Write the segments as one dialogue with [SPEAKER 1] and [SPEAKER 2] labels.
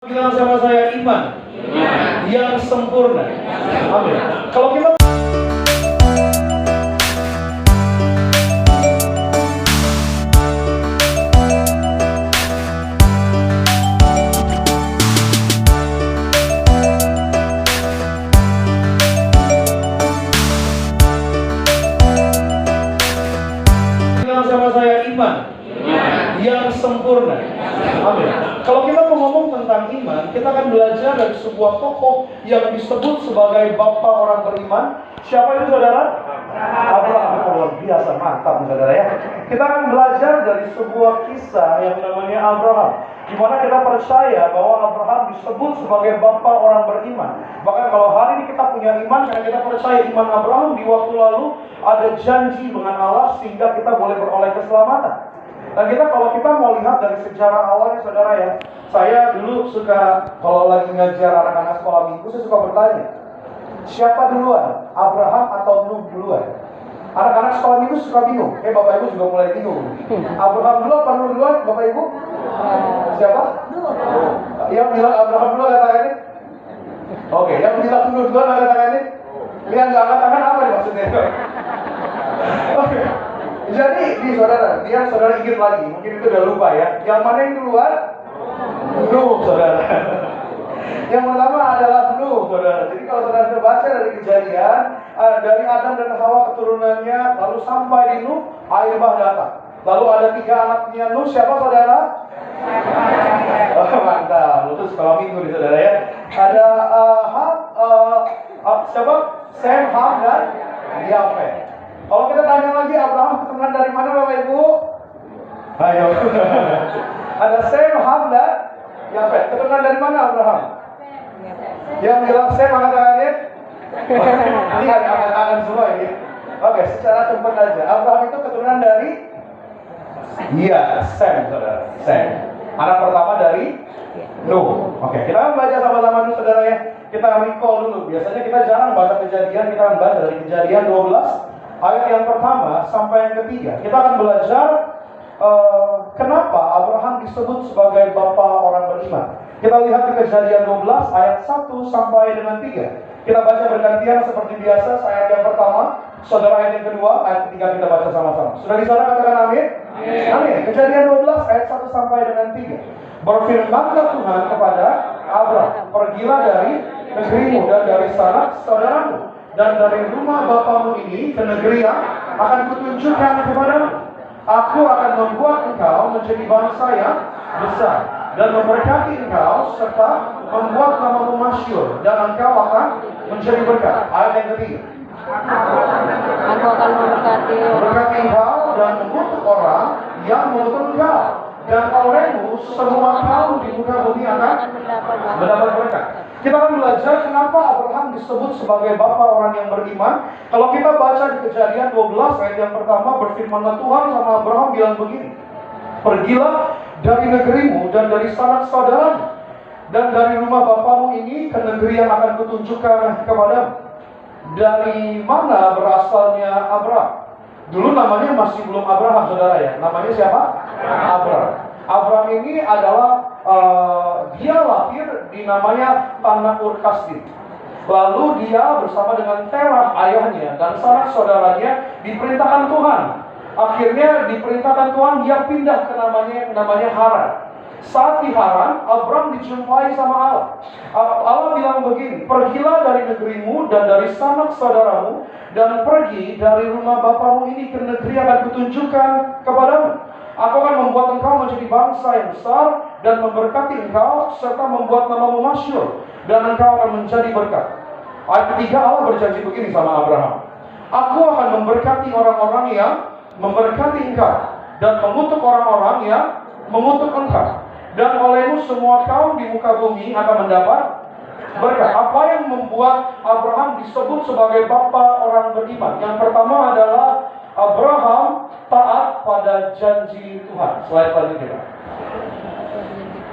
[SPEAKER 1] Bilang sama saya iman yang sempurna. Amin. Kalau kita bilang sama saya iman yang sempurna. Amin. Kalau kita mau ngomong tentang iman, kita akan belajar dari sebuah tokoh yang disebut sebagai bapa orang beriman. Siapa itu, saudara? Abraham. Luar biasa, mantap, saudara ya. Kita akan belajar dari sebuah kisah yang namanya Abraham, di mana kita percaya bahwa Abraham disebut sebagai bapa orang beriman. Bahkan kalau hari ini kita punya iman, karena kita percaya iman Abraham di waktu lalu ada janji dengan Allah sehingga kita boleh beroleh keselamatan. Dan kalau kita mau lihat dari sejarah awalnya, saudara ya, saya dulu suka kalau lagi ngajar anak-anak sekolah minggu, saya suka bertanya, siapa duluan, Abraham atau Nuh duluan? Anak-anak sekolah minggu suka bingung. Bapak ibu juga mulai bingung. Abraham dulu apa Nuh duluan, bapak ibu? Siapa? Nuh. Yang bilang Abraham dulu angkat tangannya? Oke, yang bilang Nuh duluan angkat tangannya? Yang nggak angkat tangan apa nih maksudnya? Oke. Jadi, saudara, biar saudara ingat lagi, mungkin itu udah lupa ya. Yang mana yang duluan? Nuh, saudara. Yang pertama adalah Nuh, saudara. Jadi kalau saudara sudah baca dari Kejadian, dari Adam dan Hawa keturunannya, lalu sampai di Nuh, air bah datang. Lalu ada 3 anaknya Nuh, siapa saudara? Mantap, lulus sekolah minggu nih saudara ya. Ada siapa? Sem, Ham, dan Yafet. Kalau kita tanya lagi, Abraham keturunan dari mana Bapak Ibu? Ayo. Ada Sem, Ham, dan Yafet. Keturunan dari mana Abraham? Yang bilang Sem angkat tangannya? Ini angkat tangan semua ini. Oke, secara cepat aja. Abraham itu keturunan dari? Iya, Sem, saudara. Sem. Anak pertama dari Nuh. Oke, kita akan baca sama-sama dulu saudara ya. Kita recall dulu. Biasanya kita jarang baca Kejadian, kita akan baca dari Kejadian 12 ayat yang pertama sampai yang ketiga. Kita akan belajar kenapa Abraham disebut sebagai bapa orang beriman. Kita lihat di Kejadian 12 ayat 1 sampai dengan 3. Kita baca bergantian seperti biasa. Ayat yang pertama, saudara ayat yang kedua, ayat ketiga kita baca sama-sama. Sudah di sana katakan amin? Amin. Kejadian 12 ayat 1 sampai dengan 3. Berfirmanlah Tuhan kepada Abraham, pergilah dari negerimu dan dari sanak saudaramu dan dari rumah bapamu ini ke negeri yang akan kutunjukkan kepadamu. Aku akan membuat engkau menjadi bangsa yang besar dan memberkati engkau serta membuat namamu masyhur dan engkau akan menjadi berkat. Ayat yang ketiga.
[SPEAKER 2] Aku akan memberkati
[SPEAKER 1] engkau dan mengutuk orang yang mengutuk engkau, dan olehmu semua kaum di muka bumi akan mendapat berkat. Kita akan belajar kenapa Abraham disebut sebagai bapa orang yang beriman. Kalau kita baca di Kejadian 12 ayat yang pertama, berfirmanlah Tuhan sama Abraham bilang begini, pergilah dari negerimu dan dari sanak saudaramu dan dari rumah bapamu ini ke negeri yang akan kutunjukkan kepadamu. Dari mana berasalnya Abraham? Dulu namanya masih belum Abraham, saudara ya. Namanya siapa? Abraham. Abraham ini adalah dia lahir di namanya tanah Ur Kasdim. Lalu dia bersama dengan Terah ayahnya dan sanak saudaranya diperintahkan Tuhan. Akhirnya diperintahkan Tuhan dia pindah ke namanya Haran. Saat di Haran, Abraham dijumpai sama Allah. Allah bilang begini, pergilah dari negerimu dan dari sanak saudaramu dan pergi dari rumah bapamu ini ke negeri yang akan kutunjukkan kepadamu. Aku akan membuat engkau menjadi bangsa yang besar dan memberkati engkau serta membuat namamu masyhur dan engkau akan menjadi berkat. Ayat ketiga, Allah berjanji begini sama Abraham, aku akan memberkati orang-orang yang memberkati engkau dan mengutuk orang-orang yang mengutuk engkau, dan olehmu semua kaum di muka bumi akan mendapat berkat. Apa yang membuat Abraham disebut sebagai bapa orang beriman? Yang pertama adalah Abraham taat pada janji Tuhan. Slide selanjutnya.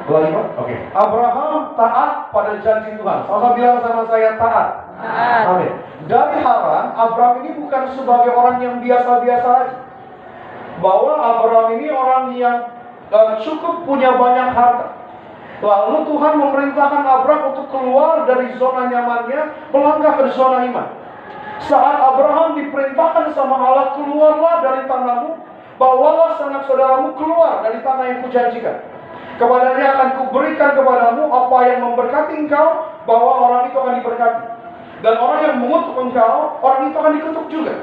[SPEAKER 1] 25? Oke. Abraham taat pada janji Tuhan. Sama bilang sama saya taat. Amin. Dari Haran, Abraham ini bukan sebagai orang yang biasa-biasa aja. Bahwa Abraham ini orang yang cukup punya banyak harta. Lalu Tuhan memerintahkan Abraham untuk keluar dari zona nyamannya, melangkah ke zona iman. Saat Abraham diperintahkan sama Allah, keluarlah dari tanahmu, bawalah sanak saudaramu keluar dari tanah yang kujanjikan. Kepadanya akan kuberikan kepadamu apa yang memberkati engkau, bahwa orang itu akan diberkati. Dan orang yang mengutuk engkau, orang itu akan dikutuk juga.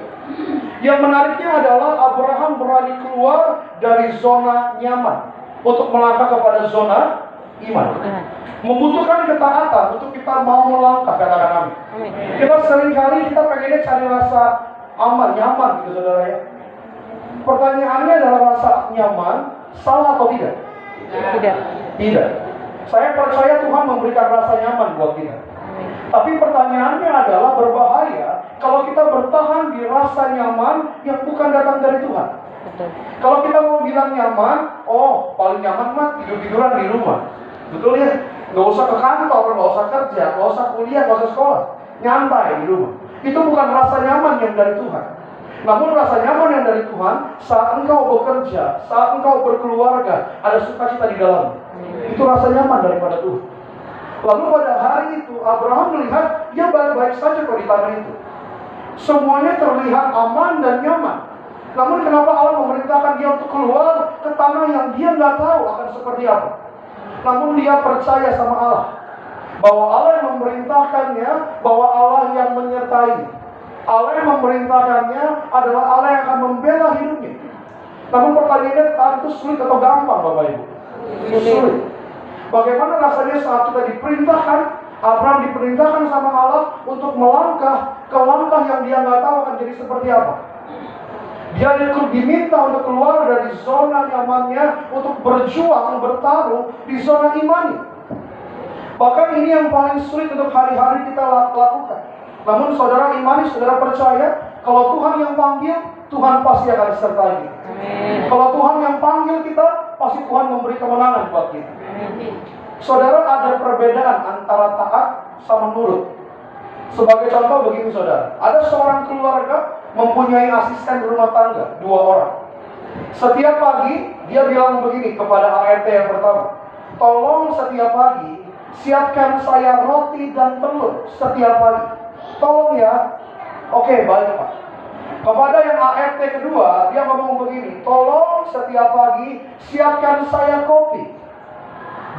[SPEAKER 1] Yang menariknya adalah Abraham berani keluar dari zona nyaman untuk melangkah kepada zona iman. Membutuhkan ketaatan untuk kita mau melangkah, katakan amin. Kita seringkali kita pengennya cari rasa aman, nyaman gitu saudara ya. Pertanyaannya adalah rasa nyaman salah atau tidak?
[SPEAKER 2] Tidak.
[SPEAKER 1] Tidak. Saya percaya Tuhan memberikan rasa nyaman buat kita. Tapi pertanyaannya adalah berbahaya kalau kita bertahan di rasa nyaman yang bukan datang dari Tuhan.
[SPEAKER 2] Betul.
[SPEAKER 1] Kalau kita mau bilang nyaman, oh paling nyaman mah tidur-tiduran di rumah. Betul ya? Gak usah ke kantor, gak usah kerja, gak usah kuliah, gak usah sekolah. Nyantai di rumah. Itu bukan rasa nyaman yang dari Tuhan. Namun rasa nyaman yang dari Tuhan, saat engkau bekerja, saat engkau berkeluarga, ada sukacita di dalam. Itu rasa nyaman daripada Tuhan. Lalu pada hari itu, Abraham melihat, dia baik-baik saja kok di tanah itu. Semuanya terlihat aman dan nyaman. Namun kenapa Allah memerintahkan dia untuk keluar ke tanah yang dia nggak tahu akan seperti apa? Namun dia percaya sama Allah, bahwa Allah yang memerintahkannya, bahwa Allah yang menyertai. Allah yang memerintahkannya adalah Allah yang akan membela hidupnya. Namun pertanyaannya, saat itu sulit atau gampang Bapak Ibu? Sulit. Bagaimana rasanya saat kita diperintahkan, Abraham diperintahkan sama Allah untuk melangkah ke langkah yang dia nggak tahu akan jadi seperti apa. Dia diminta untuk keluar dari zona nyamannya, untuk berjuang, bertarung di zona imannya. Bahkan ini yang paling sulit untuk hari-hari kita lakukan. Namun saudara imani, saudara percaya, kalau Tuhan yang panggil, Tuhan pasti akan sertai kita. Kalau Tuhan yang panggil kita, pasti Tuhan memberi kemenangan buat kita. Saudara, ada perbedaan antara taat sama nurut. Sebagai contoh begini saudara, ada seorang keluarga mempunyai asisten rumah tangga, 2 orang. Setiap pagi dia bilang begini kepada ART yang pertama, tolong setiap pagi siapkan saya roti dan telur setiap pagi. Tolong ya. Oke, baik Pak. Kepada yang ART kedua, dia ngomong begini, tolong setiap pagi siapkan saya kopi.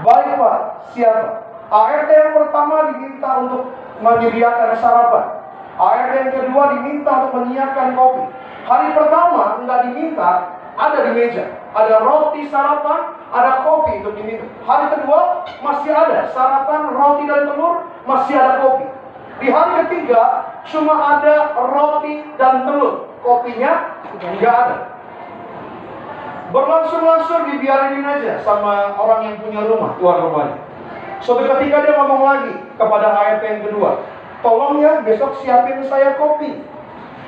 [SPEAKER 1] Baik Pak, siap. ART yang pertama diminta untuk menyediakan sarapan. ART yang kedua diminta untuk menyiapkan kopi. Hari pertama nggak diminta, ada di meja. Ada roti sarapan, ada kopi untuk diminum. Hari kedua masih ada sarapan, roti dan telur, masih ada kopi. Di hari ketiga cuma ada roti dan telur, kopinya nggak ada. Berlangsung-langsung dibiarin aja sama orang yang punya rumah, tuan rumahnya. Suatu ketika dia ngomong lagi kepada ART yang kedua, tolong ya besok siapin saya kopi.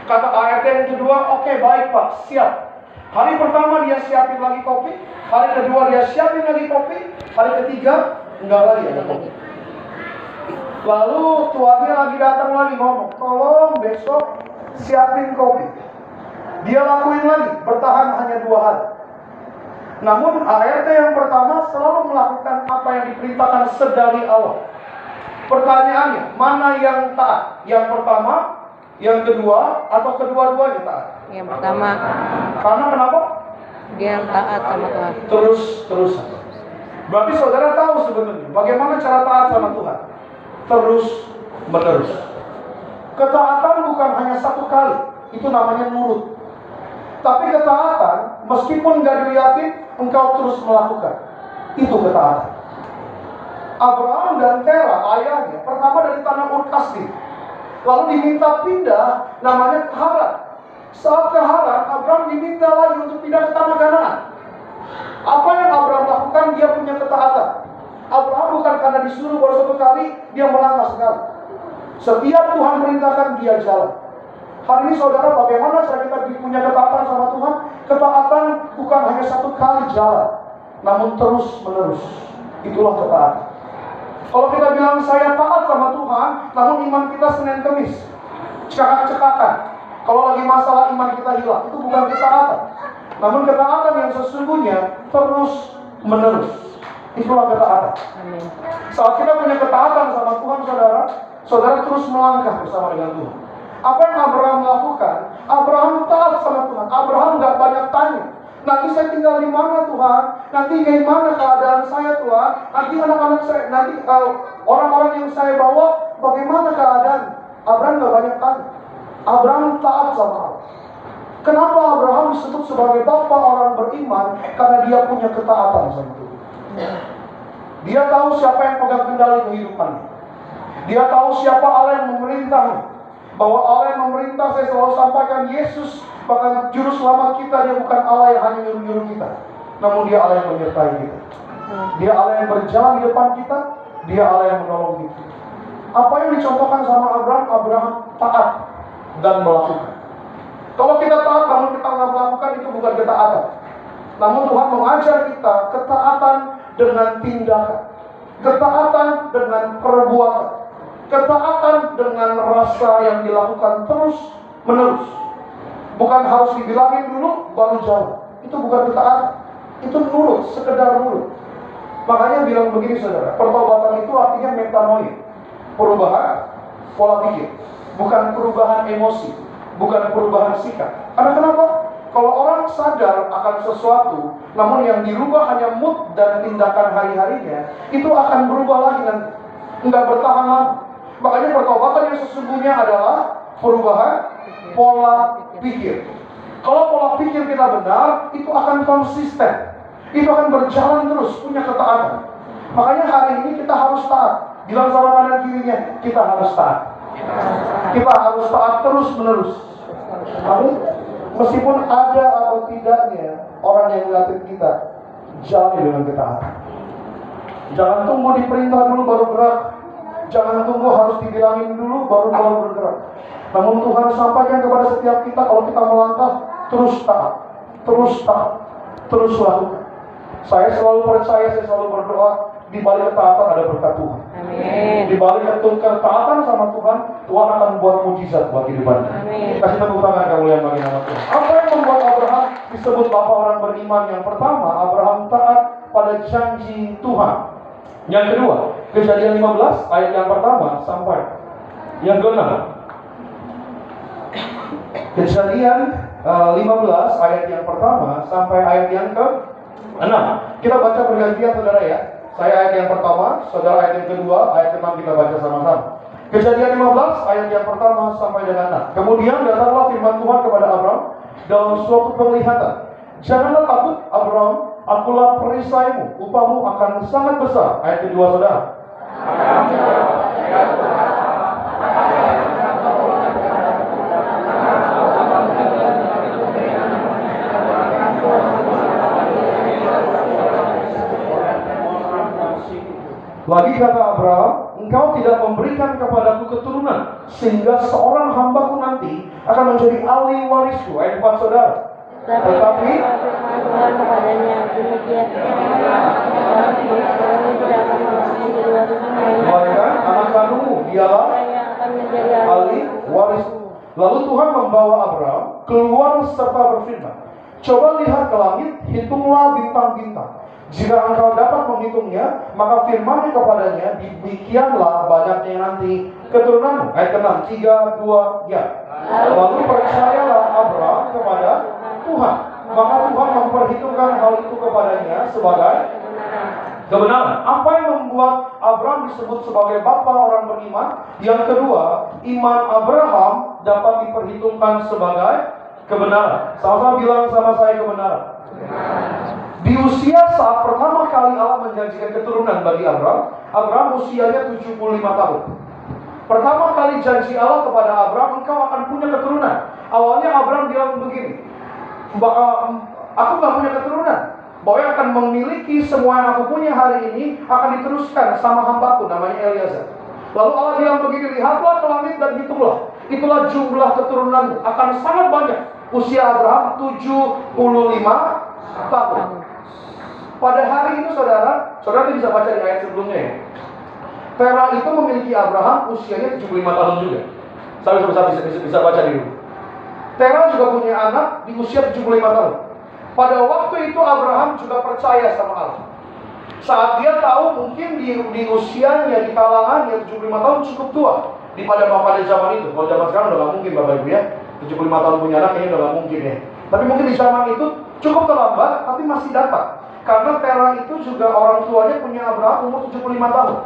[SPEAKER 1] Kata ART yang kedua, oke baik Pak, siap. Hari pertama dia siapin lagi kopi, hari kedua dia siapin lagi kopi, hari ketiga enggak lagi ada kopi. Lalu tuannya lagi datang lagi ngomong, tolong besok siapin kopi. Dia lakuin lagi, bertahan hanya 2 hari. Namun ART yang pertama selalu melakukan apa yang diperintahkan sedari awal. Pertanyaannya, mana yang taat? Yang pertama, yang kedua, atau kedua-duanya taat?
[SPEAKER 2] Yang pertama.
[SPEAKER 1] Karena kenapa?
[SPEAKER 2] Dia yang taat sama Tuhan.
[SPEAKER 1] Terus-terusan. Berarti saudara tahu sebenarnya bagaimana cara taat sama Tuhan? Terus-menerus. Ketaatan bukan hanya 1 kali, itu namanya nurut. Tapi ketaatan, meskipun gak dilihatin, engkau terus melakukan. Itu ketaatan. Abraham dan Tera, ayahnya, pertama dari tanah Ur Kasdim. Lalu diminta pindah, namanya ke Haran. Saat ke Haran, Abraham diminta lagi untuk pindah ke tanah Kanaan. Apa yang Abraham lakukan? Dia punya ketaatan. Abraham bukan karena disuruh baru 1 kali, dia melangkah sekali. Setiap Tuhan perintahkan, dia jalan. Hari ini saudara, bagaimana cara kita punya ketaatan sama Tuhan? Ketaatan bukan hanya 1 kali jalan, namun terus-menerus. Itulah ketaatan. Kalau kita bilang saya taat sama Tuhan, namun iman kita Senin Kemis, cekak-cekakan. Kalau lagi masalah iman kita hilang, itu bukan ketaatan. Namun ketaatan yang sesungguhnya terus-menerus. Itulah ketaatan.
[SPEAKER 2] Amin.
[SPEAKER 1] Saat kita punya ketaatan sama Tuhan, saudara, saudara terus melangkah bersama dengan Tuhan. Apa yang Abraham lakukan? Abraham taat sama Tuhan. Abraham gak banyak tanya. Nanti saya tinggal di mana Tuhan? Nanti gimana keadaan saya Tuhan? Nanti anak-anak saya, nanti orang-orang yang saya bawa, bagaimana keadaan? Abraham gak banyak tanya. Abraham taat sama Allah. Kenapa Abraham disebut sebagai bapa orang beriman? Karena dia punya ketaatan sama Tuhan. Dia tahu siapa yang pegang kendali kehidupannya. Dia tahu siapa Allah yang memerintahnya. Bahwa Allah yang memerintah, saya selalu sampaikan, Yesus bahkan juru selamat kita, dia bukan Allah yang hanya nyuruh-nyuruh kita, namun dia Allah yang menyertai kita. Dia Allah yang berjalan di depan kita, dia Allah yang menolong kita. Apa yang dicontohkan sama Abraham? Abraham taat dan melakukan. Kalau kita taat namun kita nggak melakukan, itu bukan ketaatan. Namun Tuhan mengajar kita ketaatan dengan tindakan, ketaatan dengan perbuatan, ketaatan dengan rasa yang dilakukan terus menerus. Bukan harus dibilangin dulu baru jalan. Itu bukan ketaatan. Itu nurut, sekedar nurut. Makanya bilang begini saudara, pertobatan itu artinya metanoia, perubahan pola pikir, bukan perubahan emosi, bukan perubahan sikap. Karena kenapa? Kalau orang sadar akan sesuatu, namun yang dirubah hanya mood dan tindakan hari-harinya, itu akan berubah lagi nanti, nggak bertahan lama. Makanya pertobatan yang sesungguhnya adalah perubahan pola pikir. Kalau pola pikir kita benar, itu akan konsisten, itu akan berjalan terus, punya ketaatan. Makanya hari ini kita harus taat. Bilang sama kanan kirinya, kita harus taat. Kita harus taat terus menerus. Amin. Meskipun ada atau tidaknya orang yang melihat kita, jalani dengan ketaatan. Jangan tunggu diperintah dulu baru gerak. Jangan tunggu harus dibilangin dulu baru bergerak. Namun Tuhan sampaikan kepada setiap kita, kalau kita melangkah, terus taat, terus lakukan. Saya selalu percaya, saya selalu berdoa, di balik ketaatan ada berkat Tuhan.
[SPEAKER 2] Amin.
[SPEAKER 1] Di balik ketaatan sama Tuhan, Tuhan akan buat mujizat buat kehidupan.
[SPEAKER 2] Amin.
[SPEAKER 1] Kasih tepuk tangan kemuliaan bagi nama Tuhan. Apa yang membuat Abraham disebut bapa orang beriman? Yang pertama, Abraham taat pada janji Tuhan. Yang kedua, Kejadian 15 ayat yang pertama sampai yang ke-6. Kejadian 15 ayat yang pertama sampai ayat yang ke-6. Kita baca bergantian saudara ya. Saya ayat yang pertama, saudara ayat yang kedua, ayat ke-6 kita baca sama-sama. Kejadian 15 ayat yang pertama sampai dengan 6. Kemudian datanglah firman Tuhan kepada Abraham dalam suatu penglihatan. Janganlah takut Abraham, akulah perisaimu, upahmu akan sangat besar. Ayat kedua saudara. Lagi kata Abraham, engkau tidak memberikan kepadaku keturunan, sehingga seorang hambaku nanti akan menjadi ahli warisku. Ayat 4 saudara. Tetapi
[SPEAKER 2] Tuhan kepadanya demikian, orang tidak akan menjadi warismu,
[SPEAKER 1] melainkan anak kandungmu, dialah
[SPEAKER 2] yang akan menjadi
[SPEAKER 1] ahli warisku. Lalu Tuhan membawa Abraham keluar serta berfirman, coba lihat ke langit, hitunglah bintang-bintang. Jika engkau dapat menghitungnya, maka firman kepadanya, demikianlah banyaknya nanti keturunanmu. Ayat ke-6, 3, 2, ya. Lalu percayalah Abraham kepada Tuhan, maka Tuhan memperhitungkan hal itu kepadanya sebagai kebenaran. Apa yang membuat Abraham disebut sebagai bapa orang beriman? Yang kedua, iman Abraham dapat diperhitungkan sebagai kebenaran. Sama-sama bilang sama saya kebenaran. Di usia saat pertama kali Allah menjanjikan keturunan bagi Abraham, Abraham usianya 75 tahun. Pertama kali janji Allah kepada Abraham, engkau akan punya keturunan. Awalnya Abraham bilang begini, aku gak punya keturunan. Bahwa yang akan memiliki semua yang aku punya hari ini akan diteruskan sama hambaku namanya Eliezer. Lalu Allah bilang begini, lihatlah ke langit dan hitunglah. Itulah jumlah keturunanmu, akan sangat banyak. Usia Abraham 75 tahun. Pada hari itu saudara bisa baca di ayat sebelumnya ya. Terah itu memiliki Abraham usianya 75 tahun juga. Saya bisa baca di dulu. Terah juga punya anak di usia 75 tahun. Pada waktu itu Abraham juga percaya sama Allah. Saat dia tahu mungkin di usianya, di kalangannya 75 tahun cukup tua daripada pada zaman itu. Kalau zaman sekarang udah gak mungkin Bapak Ibu ya, 75 tahun punya anak kayaknya udah gak mungkin ya. Tapi mungkin di zaman itu cukup terlambat, tapi masih dapat. Karena Tera itu juga orang tuanya punya Abraham umur 75 tahun.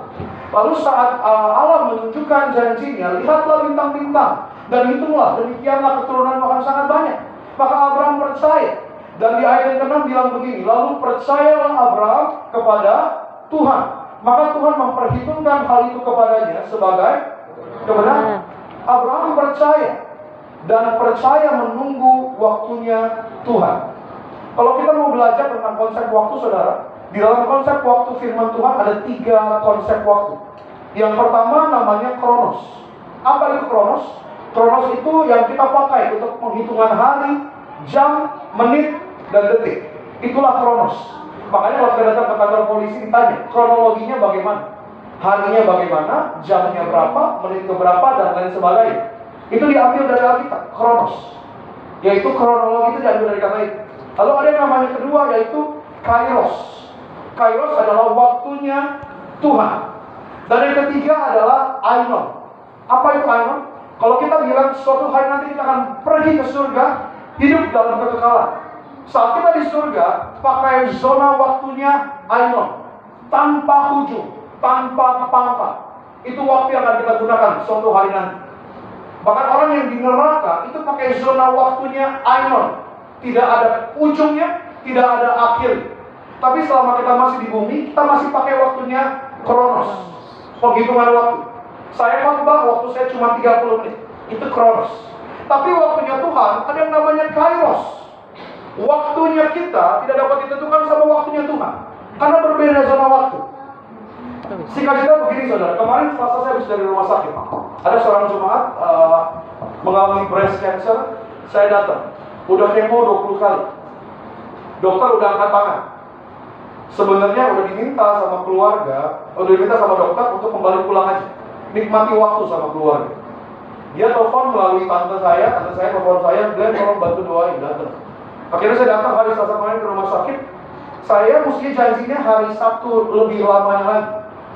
[SPEAKER 1] Lalu saat Allah menunjukkan janjinya, lihatlah bintang-bintang dan hitunglah, demikianlah keturunan akan sangat banyak. Maka Abraham percaya. Dan di ayat yang ke-6 bilang begini, lalu percayalah Abraham kepada Tuhan. Maka Tuhan memperhitungkan hal itu kepadanya sebagai kebenaran. Abraham percaya dan percaya menunggu waktunya Tuhan. Kalau kita mau belajar tentang konsep waktu, saudara, di dalam konsep waktu firman Tuhan ada 3 konsep waktu. Yang pertama namanya kronos. Apa itu kronos? Kronos itu yang kita pakai untuk penghitungan hari, jam, menit, dan detik. Itulah kronos. Makanya kalau kita datang ke kantor polisi ditanya, kronologinya bagaimana? Harinya bagaimana, jamnya berapa, menit berapa, dan lain sebagainya. Itu diambil dari Alkitab, kronos. Yaitu kronologi itu diambil dari kata itu. Lalu ada yang namanya kedua yaitu kairos. Kairos adalah waktunya Tuhan. Dan yang ketiga adalah ainon. Apa itu ainon? Kalau kita bilang suatu hari nanti kita akan pergi ke surga, hidup dalam kekekalan. Saat kita di surga, pakai zona waktunya ainon, tanpa ujung, tanpa pangkal. Itu waktu yang akan kita gunakan suatu hari nanti. Bahkan orang yang di neraka itu pakai zona waktunya ainon. Tidak ada ujungnya, tidak ada akhir. Tapi selama kita masih di bumi, kita masih pakai waktunya kronos, penghitungan waktu. Saya khotbah waktu saya cuma 30 menit, itu kronos. Tapi waktunya Tuhan ada yang namanya kairos. Waktunya kita tidak dapat ditentukan sama waktunya Tuhan, karena berbeda zona waktu. Singkat cerita begini saudara, kemarin Selasa saya habis dari rumah sakit. Ada seorang jemaat mengalami breast cancer. Saya datang, udah kemo 20 kali. Dokter udah angkat tangan. Sebenarnya udah diminta sama keluarga, udah diminta sama dokter untuk kembali pulang aja, nikmati waktu sama keluarga. Dia telepon melalui tante saya telepon saya, Glenn tolong bantu doain, datang. Akhirnya saya datang hari Selasa kemarin ke rumah sakit. Saya mesti janjinya hari Sabtu lebih lamanya lagi.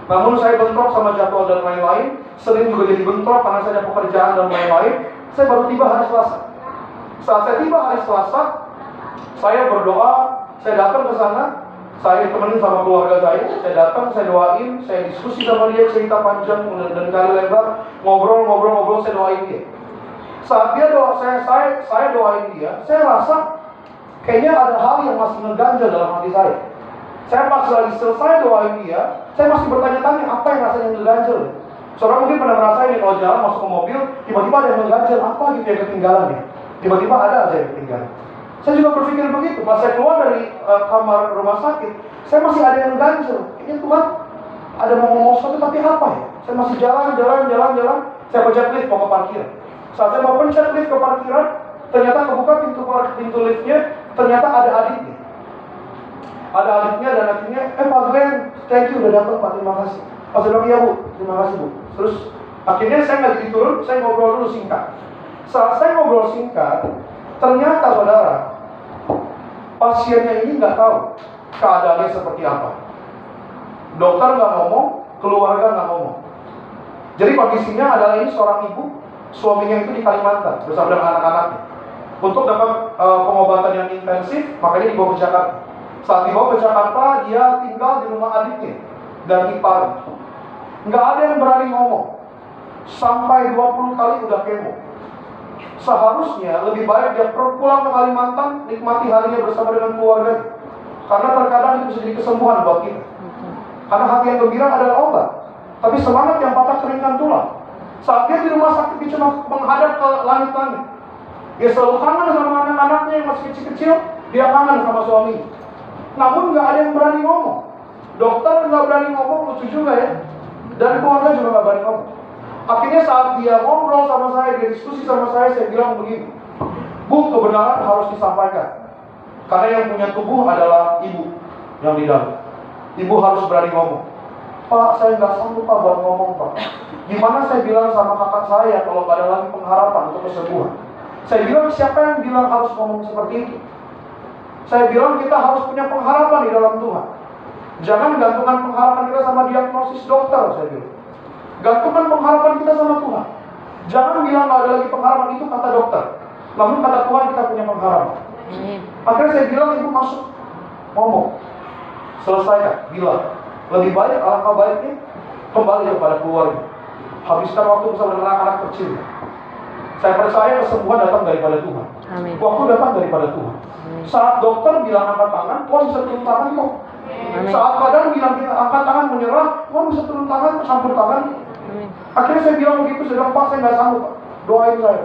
[SPEAKER 1] Namun saya bentrok sama jadwal dan lain-lain. Senin juga jadi bentrok karena saya ada pekerjaan dan lain-lain. Saya baru tiba hari Selasa. Saat saya tiba hari Selasa, saya berdoa, saya datang ke sana, saya ditemenin sama keluarga saya datang, saya doain, saya diskusi sama dia, cerita panjang dan kali lebar, ngobrol, saya doain dia. Saat dia doa, saya doain dia, saya rasa kayaknya ada hal yang masih ngeganjel dalam hati saya. Saya pas lagi selesai doain dia, saya masih bertanya-tanya apa yang rasanya ngeganjel. Saudara mungkin pernah ngerasain nih kalau jalan masuk ke mobil, tiba-tiba ada yang ngeganjel, apa gitu yang ketinggalan ya? Tiba-tiba ada aja yang ketinggalan. Saya juga berpikir begitu. Pas saya keluar dari kamar rumah sakit, saya masih ada yang ganjel. Ini Tuhan ada mau ngomong sesuatu tapi apa ya? Saya masih jalan. Saya pencet lift mau ke parkiran. Saat saya mau pencet lift ke parkiran, ternyata kebuka pintu liftnya, ternyata ada adiknya. Ada adiknya dan akhirnya, Pak Glenn, thank you udah datang Pak, terima kasih. Pas saya bilang, iya Bu, terima kasih Bu. Terus akhirnya saya nggak jadi turun, saya ngobrol dulu singkat. Saat saya ngobrol singkat, ternyata saudara, pasiennya ini nggak tahu keadaannya seperti apa. Dokter nggak ngomong, keluarga nggak ngomong. Jadi kondisinya adalah ini seorang ibu, suaminya itu di Kalimantan bersama dengan anak-anaknya. Untuk dapat pengobatan yang intensif, makanya dibawa ke Jakarta. Saat dibawa ke Jakarta, dia tinggal di rumah adiknya dan ipar. Nggak ada yang berani ngomong. Sampai 20 kali udah kemo. Seharusnya lebih baik dia pulang ke Kalimantan, nikmati harinya bersama dengan keluarga. Karena terkadang itu bisa jadi kesembuhan buat kita. Karena hati yang gembira adalah obat. Tapi semangat yang patah keringkan tulang. Saat dia di rumah sakit, dia cuma menghadap ke langit-langit. Dia selalu kangen sama anak-anaknya yang masih kecil-kecil. Dia kangen sama suaminya. Namun nggak ada yang berani ngomong. Dokter nggak berani ngomong, lucu juga ya. Dan keluarga juga nggak berani ngomong. Akhirnya saat dia ngobrol sama saya, dia diskusi sama saya bilang begini, Bu, kebenaran harus disampaikan. Karena yang punya tubuh adalah ibu yang di dalam. Ibu harus berani ngomong. Pak, saya nggak sanggup Pak buat ngomong Pak. Gimana saya bilang sama kakak saya kalau nggak ada lagi pengharapan untuk kesembuhan? Saya bilang, siapa yang bilang harus ngomong seperti itu? Saya bilang kita harus punya pengharapan di dalam Tuhan. Jangan gantungkan pengharapan kita sama diagnosis dokter, saya bilang. Gantungkan pengharapan kita sama Tuhan. Jangan bilang nggak ada lagi pengharapan, itu kata dokter. Namun kata Tuhan kita punya pengharapan. Akhirnya saya bilang, ibu masuk ngomong, selesaikan, bilang lebih baik, alangkah baiknya kembali kepada keluarga, habiskan waktu bersama dengan anak-anak kecil. Saya percaya kesembuhan datang daripada Tuhan.
[SPEAKER 2] Amin.
[SPEAKER 1] Waktu datang daripada Tuhan. Saat dokter bilang angkat tangan, Tuhan bisa turun tangan kok.
[SPEAKER 2] Amin.
[SPEAKER 1] Saat badan bilang kita angkat tangan menyerah, Tuhan bisa turun tangan, campur tangan.
[SPEAKER 2] Amin.
[SPEAKER 1] Akhirnya saya bilang begitu, saya bilang, Pak, saya nggak sanggup, Pak. Doain saya.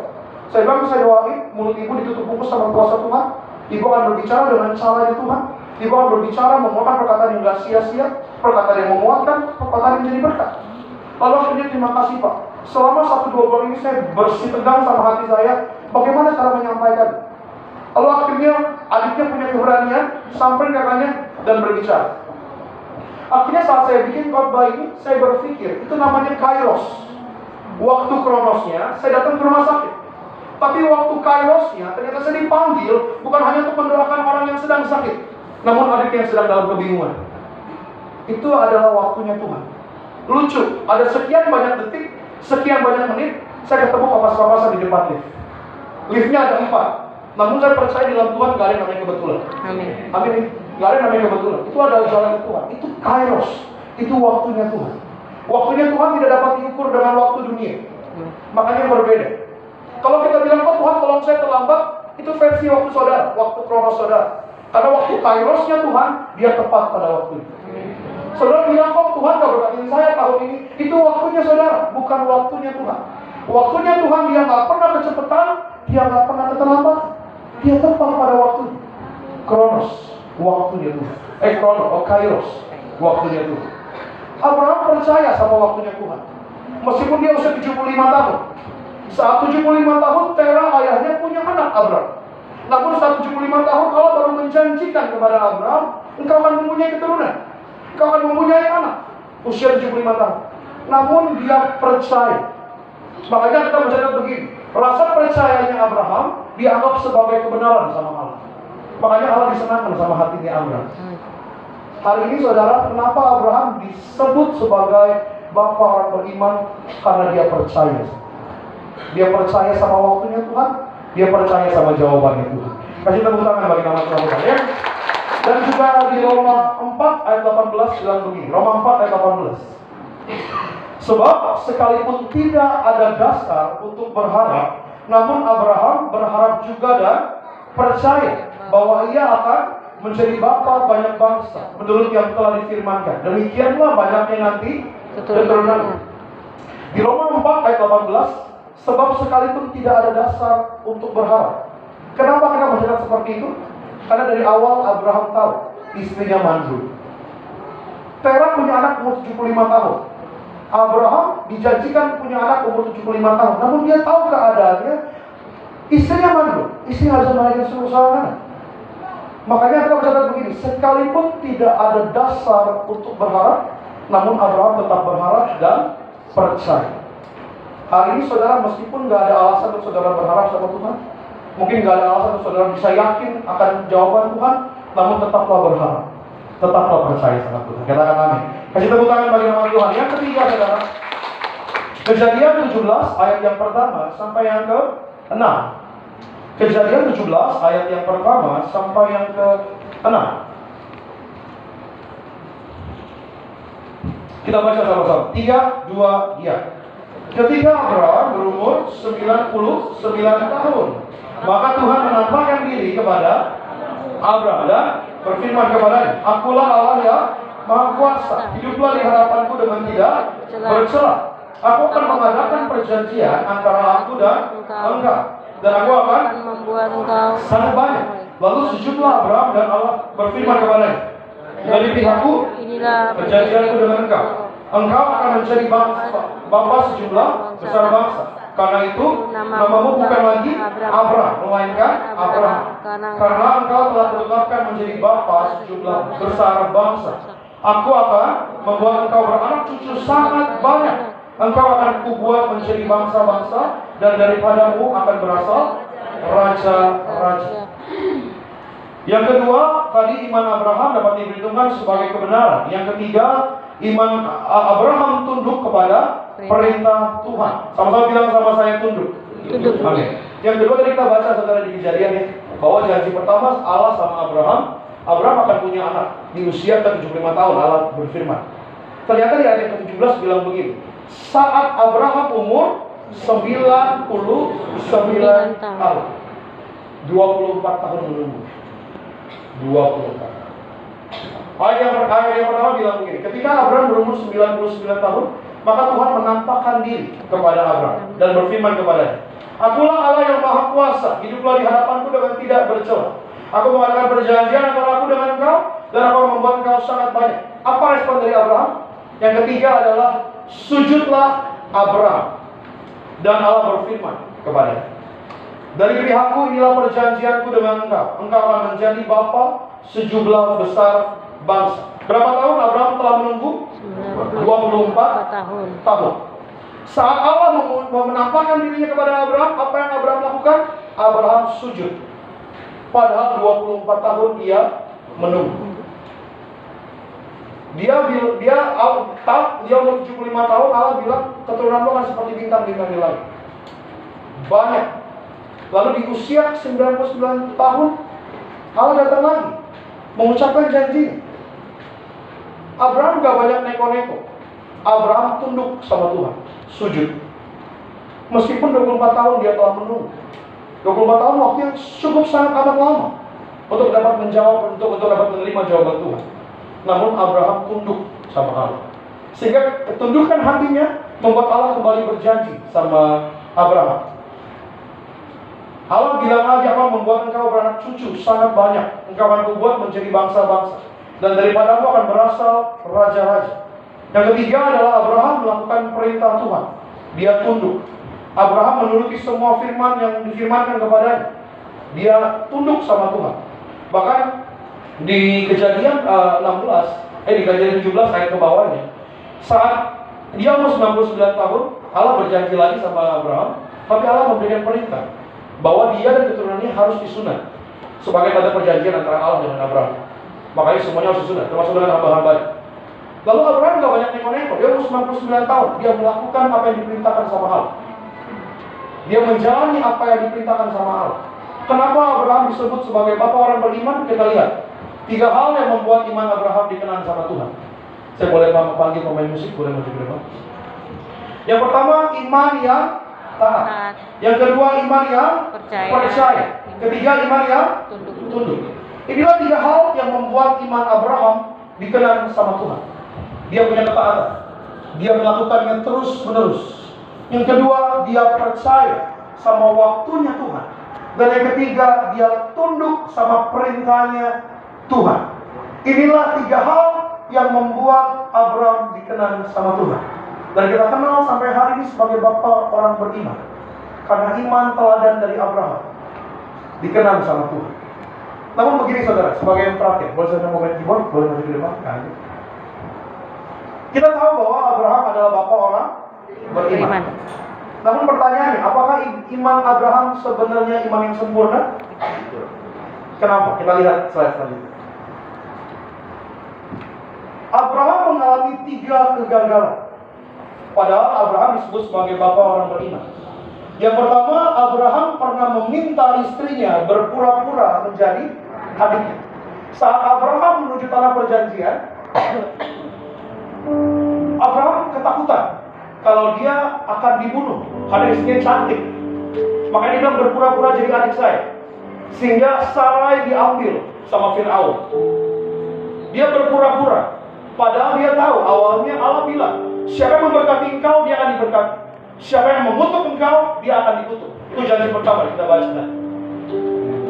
[SPEAKER 1] Saya bilang, saya doain, mulut ibu ditutup bungkus sama kuasa Tuhan. Ibu akan berbicara dengan caranya Tuhan. Ibu akan berbicara, mengeluarkan perkataan yang nggak sia-sia, perkataan yang memuatkan, perkataan yang jadi berkat. Lalu akhirnya, terima kasih Pak. Selama 1-2 bulan ini saya bersih tegang sama hati saya, bagaimana cara menyampaikan. Lalu akhirnya adiknya punya keberanian, sampai kakaknya dan berbicara. Akhirnya saat saya bikin khotbah ini, saya berpikir, itu namanya kairos. Waktu kronosnya, saya datang ke rumah sakit. Tapi waktu kairosnya, ternyata saya dipanggil bukan hanya untuk mendoakan orang yang sedang sakit, namun adik yang sedang dalam kebingungan. Itu adalah waktunya Tuhan. Lucu, ada sekian banyak detik, sekian banyak menit, saya ketemu papas-papasan di depan lift. Liftnya ada 4. Namun saya percaya di dalam Tuhan gak ada yang namanya kebetulan.
[SPEAKER 2] Amin.
[SPEAKER 1] Amin. Gak ada yang namanya kebetulan. Itu adalah jalan Tuhan. Itu kairos. Itu waktunya Tuhan. Waktunya Tuhan tidak dapat diukur dengan waktu dunia. Makanya berbeda. Kalau kita bilang, oh Tuhan tolong saya terlambat, itu versi waktu saudara, waktu kronos saudara. Karena waktu kairosnya Tuhan, dia tepat pada waktu itu. Saudara bilang, kok Tuhan gak berkatin saya tahun ini, itu waktunya saudara, bukan waktunya Tuhan. Waktunya Tuhan, dia gak pernah kecepatan, dia gak pernah keterlambatan. Dia tepat pada waktu. Kronos, waktunya Tuhan. Kairos, waktunya Tuhan. Abraham percaya sama waktunya Tuhan. Meskipun dia usia 75 tahun. Saat 75 tahun, Tera ayahnya punya anak Abraham. Namun saat 75 tahun, Allah baru menjanjikan kepada Abraham, engkau akan mempunyai keturunan. Engkau akan mempunyai anak. Usia 75 tahun. Namun dia percaya. Makanya kita mencatat begini. Rasa percayanya Abraham dianggap sebagai kebenaran sama Allah. Makanya Allah disenangkan sama hatinya Abraham. Hari ini saudara, kenapa Abraham disebut sebagai bapa orang beriman? Karena dia percaya. Dia percaya sama waktunya Tuhan. Dia percaya sama jawabannya Tuhan. Kasih tepuk tangan bagi nama Tuhan ya. Dan juga di Roma 4 ayat 18 bilang begini. Roma 4 ayat 18. Sebab sekalipun tidak ada dasar untuk berharap, namun Abraham berharap juga dan percaya bahwa ia akan menjadi bapa banyak bangsa menurut yang telah difirmankan. Demikianlah banyaknya nanti keturunan. Di Roma 4 ayat 18, sebab sekalipun tidak ada dasar untuk berharap. Kenapa kita mencatat seperti itu? Karena dari awal Abraham tahu istrinya mandul. Tera punya anak umur 75 tahun. Abraham dijanjikan punya anak umur 75 tahun. Namun dia tahu keadaannya, istrinya mandul. Istri harus melahirkan seorang anak. Makanya kita mencatat begini, sekalipun tidak ada dasar untuk berharap, namun Abraham tetap berharap dan percaya. Hari ini saudara, meskipun gak ada alasan untuk saudara berharap sama Tuhan, mungkin gak ada alasan untuk saudara bisa yakin akan jawaban Tuhan, namun tetaplah berharap, tetaplah percaya sama Tuhan. Katakan amin. Kasih tepuk tangan bagi nama Tuhan. Yang ketiga saudara, Kejadian 17 ayat yang pertama sampai yang ke-6. Kejadian 17 ayat yang pertama sampai yang ke-6. Kita baca sama-sama. 3, 2, dia. Ketika Abraham berumur 99 tahun, maka Tuhan menampakkan diri kepada Abraham dan berfirman kepadanya, Akulah Allah yang Maha Kuasa, hiduplah di hadapanku dengan tidak bercela. Aku akan mengadakan perjanjian antara aku dan engkau, dan aku akan
[SPEAKER 2] membuat engkau
[SPEAKER 1] sangat banyak. Lalu sujudlah Abraham dan Allah berfirman kepadanya, dari pihakku perjanjianku dengan engkau. Engkau akan menjadi bapa sejumlah besar bangsa. Karena itu namamu bukan lagi Abraham, melainkan Abraham. Karena engkau telah ditetapkan menjadi bapa sejumlah besar bangsa. Aku akan membuat engkau beranak cucu sangat banyak. Engkau akan kubuat menjadi bangsa-bangsa, dan daripadamu akan berasal raja-raja. Yang kedua, tadi iman Abraham dapat diperhitungkan sebagai kebenaran. Yang ketiga, iman Abraham tunduk kepada perintah Tuhan. Sama-sama bilang sama saya tunduk.
[SPEAKER 2] Tunduk.
[SPEAKER 1] Oke. Yang kedua tadi kita baca saudara di Kejadian ya, bahwa janji pertama Allah sama Abraham akan punya anak di usia ke-75 tahun. Allah berfirman. Ternyata di ayat ke-17 bilang begini. Saat Abraham umur 99 tahun. 24 tahun menunggu. 24. Ayat yang pertama bilang begini. Ketika Abraham berumur 99 tahun, maka Tuhan menampakkan diri kepada Abraham dan berfirman kepadanya, Akulah Allah yang Maha Kuasa, hiduplah di hadapanku dengan tidak bercela. Aku mengadakan perjanjian antara aku dengan engkau, dan aku membuat engkau sangat banyak. Apa respon dari Abraham? Yang ketiga adalah sujudlah Abraham. Dan Allah berfirman kepadanya, dari pihakku inilah perjanjianku dengan engkau. Engkau akan menjadi bapa sejumlah besar bangsa. Berapa tahun Abraham telah menunggu? 24 tahun. Saat Allah menampakkan dirinya kepada Abraham, apa yang Abraham lakukan? Abraham sujud. Padahal 24 tahun dia menunggu. Dia umur 75 tahun, Allah bilang keturunan lo akan seperti bintang-bintang di langit. Banyak. Lalu di usia 99 tahun, Allah datang lagi mengucapkan janji. Abraham gak banyak neko-neko. Abraham tunduk sama Tuhan, sujud. Meskipun 24 tahun dia telah menunggu. 24 tahun waktu yang cukup sangat amat lama untuk dapat menjawab, untuk dapat menerima jawaban Tuhan. Namun Abraham tunduk sama Allah. Sehingga ketundukan hatinya membuat Allah kembali berjanji sama Abraham. Allah bilang lagi, aku membuat engkau beranak cucu sangat banyak. Engkau akan kubuat menjadi bangsa-bangsa, dan daripadamu akan berasal raja-raja. Yang ketiga adalah Abraham melakukan perintah Tuhan. Dia tunduk. Abraham menuruti semua firman yang difirmankan kepadanya. Dia tunduk sama Tuhan. Bahkan di Kejadian 17 ayat ke bawahnya, saat dia umur 99 tahun, Allah berjanji lagi sama Abraham, tapi Allah memberikan perintah bahwa dia dan keturunannya harus disunat sebagai tanda perjanjian antara Allah dengan Abraham. Makanya semuanya harus disunat, termasuk dengan hamba-hambanya. Lalu Abraham gak banyak neko-neko. Dia umur 99 tahun. Dia melakukan apa yang diperintahkan sama Allah. Dia menjalani apa yang diperintahkan sama Allah. Kenapa Abraham disebut sebagai bapa orang beriman? Kita lihat 3 hal yang membuat iman Abraham dikenal sama Tuhan. Saya boleh panggil pemain musik, boleh maju ke depan. Yang pertama, iman yang taat. Yang kedua, iman yang percaya. Ketiga, iman yang tunduk. Inilah 3 hal yang membuat iman Abraham dikenal sama Tuhan. Dia punya ketaatan. Dia melakukannya terus-menerus. Yang kedua, dia percaya sama waktunya Tuhan. Dan yang ketiga, dia tunduk sama perintahnya Tuhan. Inilah 3 hal yang membuat Abraham dikenal sama Tuhan. Dan kita kenal sampai hari ini sebagai bapa orang beriman. Karena iman teladan dari Abraham dikenal sama Tuhan. Namun begini saudara, sebagai yang terakhir, boleh saya mau main keyboard? Boleh maju ke depan? Kita tahu bahwa Abraham adalah bapa orang beriman. Namun pertanyaannya, apakah iman Abraham sebenarnya iman yang sempurna? Kenapa? Kita lihat slide selanjutnya. Abraham mengalami 3 kegagalan. Padahal Abraham disebut sebagai bapa orang beriman. Yang pertama, Abraham pernah meminta istrinya berpura-pura menjadi adiknya. Saat Abraham menuju tanah perjanjian, Abraham ketakutan kalau dia akan dibunuh karena istrinya cantik. Makanya dia bilang berpura-pura jadi adik saya. Sehingga Sarai diambil sama Fir'aun. Dia berpura-pura. Padahal dia tahu awalnya Allah bilang, siapa yang memberkati engkau, dia akan diberkati. Siapa yang mengutuk engkau, dia akan dikutuk. Itu janji pertama kita baca tadi.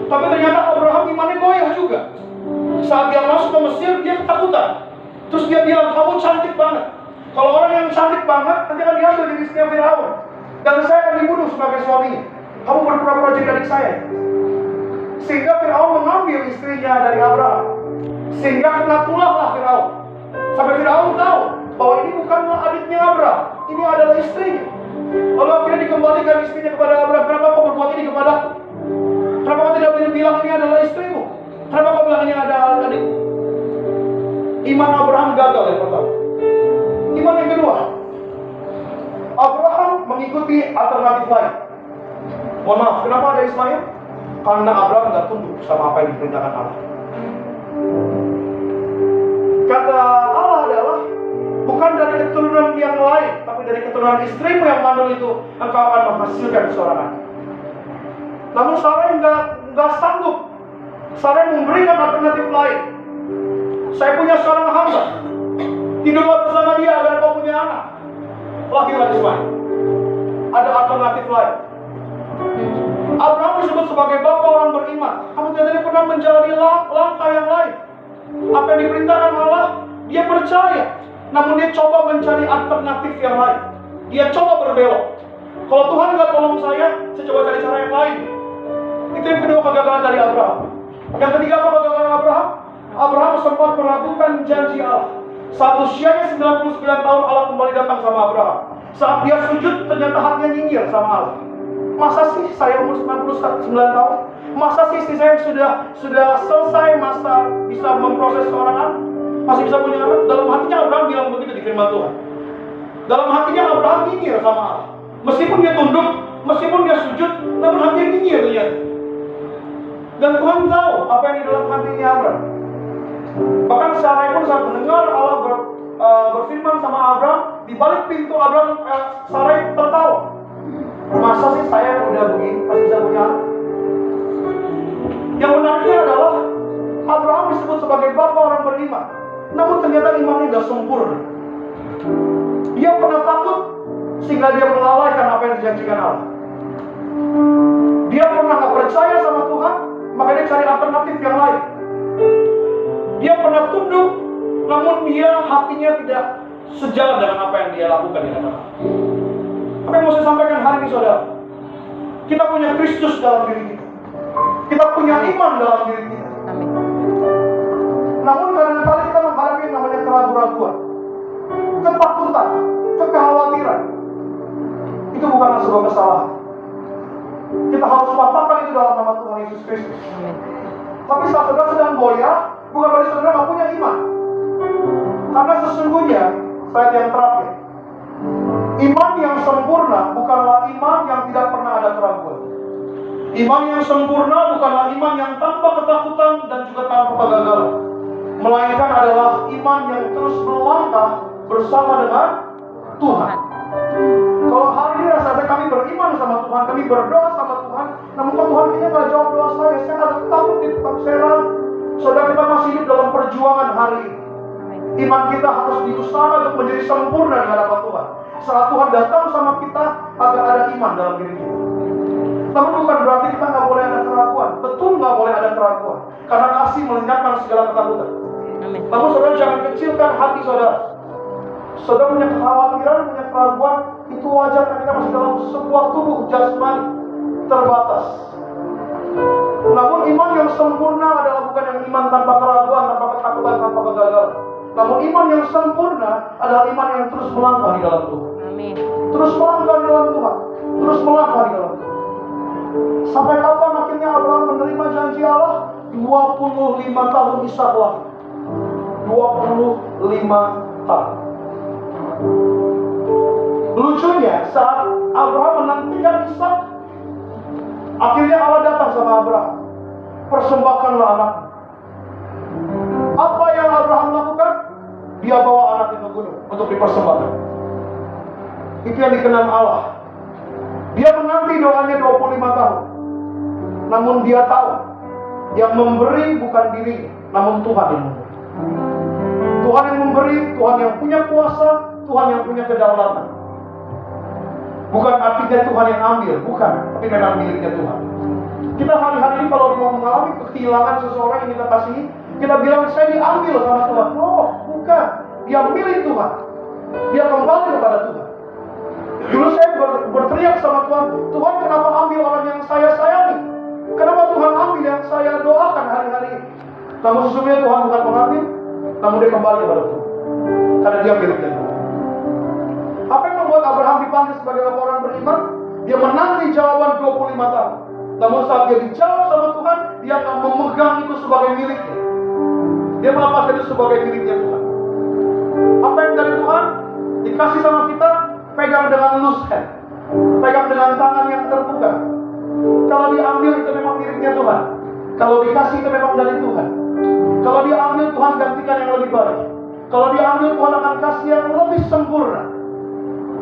[SPEAKER 1] Tapi ternyata Abraham imannya goyah juga. Saat dia masuk ke Mesir, dia ketakutan. Terus dia bilang, kamu cantik banget. Kalau orang yang cantik banget, nanti akan diambil jadi istrinya Firaun. Dan saya akan dibunuh sebagai suaminya. Kamu berpura-pura jadi adik saya. Sehingga Firaun mengambil istrinya dari Abraham. Sehingga kena tulahlah Firaun. Sampai Firaun tahu bahwa ini bukanlah adiknya Abraham, ini adalah istrinya. Lalu akhirnya dikembalikan istrinya kepada Abraham. Kenapa kau berbuat ini kepadaku? Kenapa kau tidak bilang ini adalah istrimu? Kenapa kau bilang ini ada adik? Iman Abraham gagal yang pertama. Iman yang kedua, Abraham mengikuti alternatif lain. Mohon maaf, kenapa ada Ismail? Karena Abraham gak tunduk sama apa yang diperintahkan Allah. Kata Allah adalah, bukan dari keturunan yang lain, tapi dari keturunan istrimu yang mandul itu, engkau akan menghasilkan seorang anak. Namun Sarai nggak sanggup. Sarai memberikan alternatif lain. Saya punya seorang hamba, tidurlah bersama dia agar kau punya anak. Lahirlah Ismail. Ada alternatif lain. Abraham disebut sebagai bapak orang beriman. Namun dia pernah menjalani langkah yang lain. Apa yang diperintahkan Allah, dia percaya. Namun dia coba mencari alternatif yang lain. Dia coba berbelok. Kalau Tuhan nggak tolong saya coba cari cara yang lain. Itu yang kedua kegagalan dari Abraham. Yang ketiga apa kegagalan Abraham? Abraham sempat meragukan janji Allah. Saat usianya 99 tahun Allah kembali datang sama Abraham. Saat dia sujud ternyata hatinya nyinyir sama Allah. Masa sih saya umur 99 tahun? Masa sih istri saya sudah selesai masa bisa memproses seorang anak? Masih bisa punya anak? Dalam hatinya Abraham bilang begitu di firman Tuhan. Dalam hatinya Abraham nyinyir sama Allah. Meskipun dia tunduk, meskipun dia sujud, namun hatinya nyinyir ternyata. Dan Tuhan tahu apa yang di dalam hatinya Abraham. Bahkan Sarai pun saat mendengar Allah berfirman sama Abraham, di balik pintu Abraham, Sarai tertawa. Masa sih saya udah begini, masih bisa punya anak? Yang menariknya adalah Abraham disebut sebagai bapak orang beriman. Namun ternyata imannya gak sempurna. Dia pernah takut sehingga dia melalaikan apa yang dijanjikan Allah. Dia pernah gak percaya sama Tuhan, maka dia cari alternatif yang lain. Dia pernah tunduk, namun dia hatinya tidak sejalan dengan apa yang dia lakukan di hadapan Allah. Apa yang mau saya sampaikan hari ini, saudara? Kita punya Kristus dalam diri kita. Kita punya iman dalam diri kita. Namun kadang-kadang kita menghadapi yang namanya keraguan-keraguan, ketakutan, kekhawatiran. Itu bukanlah sebuah kesalahan. Kita harus patahkan itu dalam nama Tuhan Yesus Kristus. Tapi saat saudara sedang goyah, bukan berarti saudara nggak punya iman. Karena sesungguhnya, ayat yang terakhir, iman yang sempurna bukanlah iman yang tidak pernah ada keraguan. Iman yang sempurna bukanlah iman yang tanpa ketakutan dan juga tanpa kegagalan, melainkan adalah iman yang terus melangkah bersama dengan Tuhan. Kalau hari ini rasanya kami beriman sama Tuhan, kami berdoa sama Tuhan, namun kok Tuhan kita nggak jawab doa saya agak takut di tempat saya. Saudara, kita masih hidup dalam perjuangan hari ini. Iman kita harus diusahakan untuk menjadi sempurna di hadapan Tuhan. Saat Tuhan datang sama kita, agar ada iman dalam diri kita. Namun bukan berarti kita nggak boleh ada keraguan. Betul nggak boleh ada keraguan, karena kasih melenyapkan segala ketakutan. Namun saudara jangan kecilkan hati saudara. Saudara punya kekhawatiran, punya keraguan, itu wajar karena kita masih dalam sebuah tubuh jasmani terbatas. Namun iman yang sempurna adalah bukan yang iman tanpa keraguan, tanpa ketakutan, tanpa kegagalan. Namun iman yang sempurna adalah iman yang terus melangkah di dalam Tuhan.
[SPEAKER 2] Amin.
[SPEAKER 1] Terus melangkah di dalam Tuhan. Terus melangkah di dalam Tuhan. Sampai kapan akhirnya Abraham menerima janji Allah? 25 tahun Ishak lahir. 25 tahun. Lucunya saat Abraham menantikan Ishak, akhirnya Allah datang sama Abraham. Persembahkanlah anak. Apa yang Abraham lakukan? Dia bawa anaknya ke gunung untuk dipersembahkan. Itu yang dikenal Allah. Dia menanti doanya 25 tahun. Namun dia tahu yang memberi bukan dirinya, namun Tuhan yang memberi. Tuhan yang memberi, Tuhan yang punya kuasa, Tuhan yang punya kedaulatan. Bukan artinya Tuhan yang ambil, bukan, tapi memang miliknya Tuhan. Kita hari-hari ini kalau mau mengalami kehilangan seseorang yang kita kasihi, kita bilang saya diambil sama Tuhan. Oh, bukan. Dia milik Tuhan. Dia kembali kepada Tuhan. Dulu saya berteriak sama Tuhan, Tuhan kenapa ambil orang yang saya sayangi? Kenapa Tuhan ambil yang saya doakan hari-hari ini? Namun sesungguhnya Tuhan bukan mengambil, namun dia kembali kepada Tuhan. Karena dia miliknya Tuhan. Apa yang membuat Abraham dipanggil sebagai orang beriman? Dia menanti jawaban 25 tahun. Namun saat dia dijawab sama Tuhan, dia akan memegang itu sebagai miliknya. Dia melepaskan itu sebagai miliknya Tuhan. Apa yang dari Tuhan dikasih sama kita, pegang dengan loose hand, pegang dengan tangan yang terbuka. Kalau diambil itu memang miliknya Tuhan. Kalau dikasih itu memang dari Tuhan. Kalau diambil, Tuhan gantikan yang lebih baik. Kalau diambil, Tuhan akan kasih yang lebih sempurna.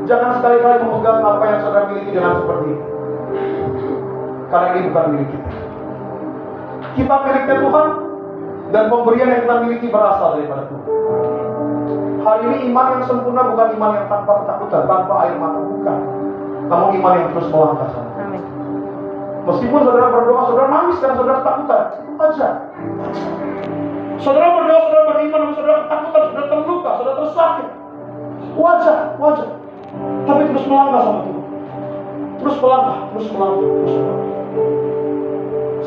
[SPEAKER 1] Jangan sekali-kali memegang apa yang saudara miliki dengan seperti ini. Karena ini bukan milik kita. Kita miliknya Tuhan, dan pemberian yang kita miliki berasal daripada Tuhan. Hari ini iman yang sempurna bukan iman yang tanpa ketakutan, tanpa air mata, bukan. Namun iman yang terus melangkah sama.
[SPEAKER 2] Amin.
[SPEAKER 1] Meskipun saudara berdoa, saudara nangis karena saudara ketakutan, itu aja. Saudara berdoa, saudara beriman, namun saudara ketakutan, saudara terluka, saudara tersakit. Wajar. Tapi terus melangkah sama Tuhan. Terus melangkah.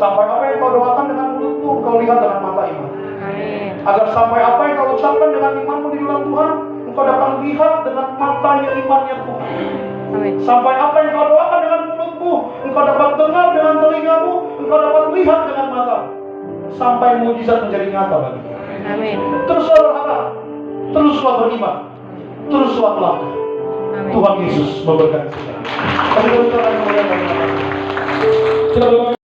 [SPEAKER 1] Sampai apa yang kau doakan dengan mulutmu, kau lihat dengan mata iman.
[SPEAKER 2] Amin.
[SPEAKER 1] Agar sampai apa yang kau ucapkan dengan imanmu di dalam Tuhan, engkau dapat lihat dengan matanya imannya Tuhan.
[SPEAKER 2] Amin.
[SPEAKER 1] Sampai apa yang kau doakan dengan mulutmu, engkau dapat dengar dengan telingamu, engkau dapat lihat dengan mata. Sampai mujizat menjadi nyata bagi kita.
[SPEAKER 2] Amin.
[SPEAKER 1] Teruslah berharap, teruslah beriman, teruslah melangkah.
[SPEAKER 2] Amin.
[SPEAKER 1] Tuhan Yesus memberkati kita. Kami berdoa kepada Tuhan.